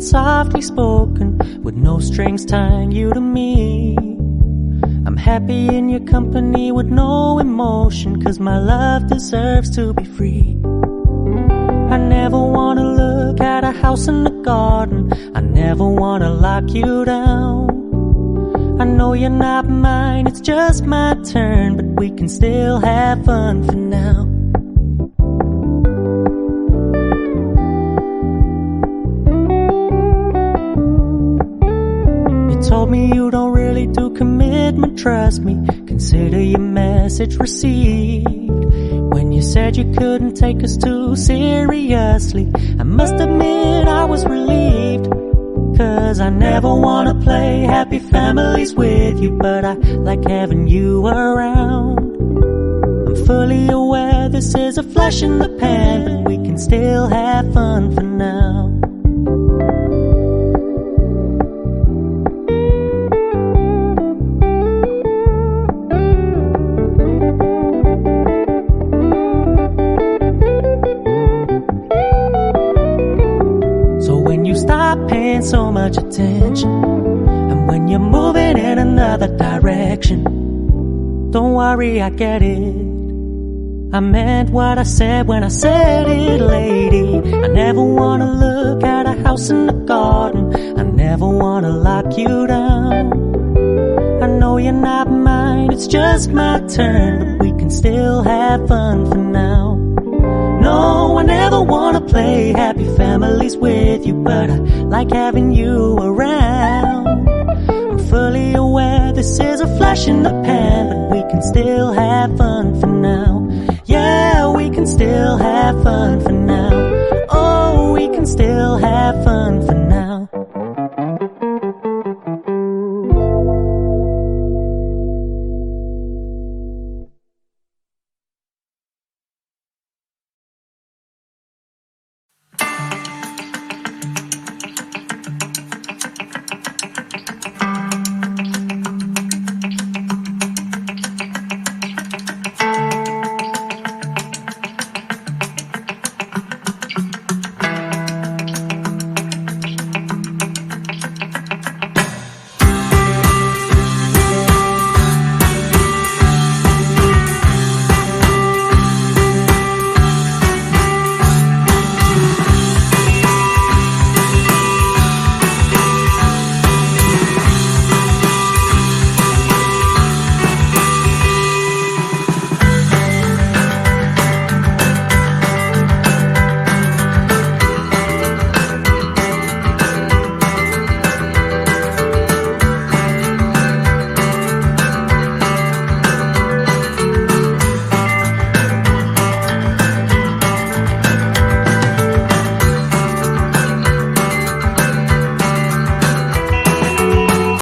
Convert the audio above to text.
it's softly spoken, with no strings tying you to me. I'm happy in your company with no emotion, 'cause my love deserves to be free. I never wanna look at a house in the garden, I never wanna lock you down. I know you're not mine, it's just my turn, but we can still have fun for now. You told me you don't really do commitment, trust me, consider your message received. When you said you couldn't take us too seriously, I must admit I was relieved. 'Cause I never wanna play happy families with you, but I like having you around. I'm fully aware this is a flash in the pan, but we can still have fun for now. Paying so much attention, and when you're moving in another direction, don't worry, I get it. I meant what I said when I said it, lady. I never wanna look at a house in the garden, I never wanna lock you down. I know you're not mine, it's just my turn, but we can still have fun for now. No, I never wanna play happy families with you, but I like having you around. I'm fully aware this is a flash in the pan, but we can still have fun for now.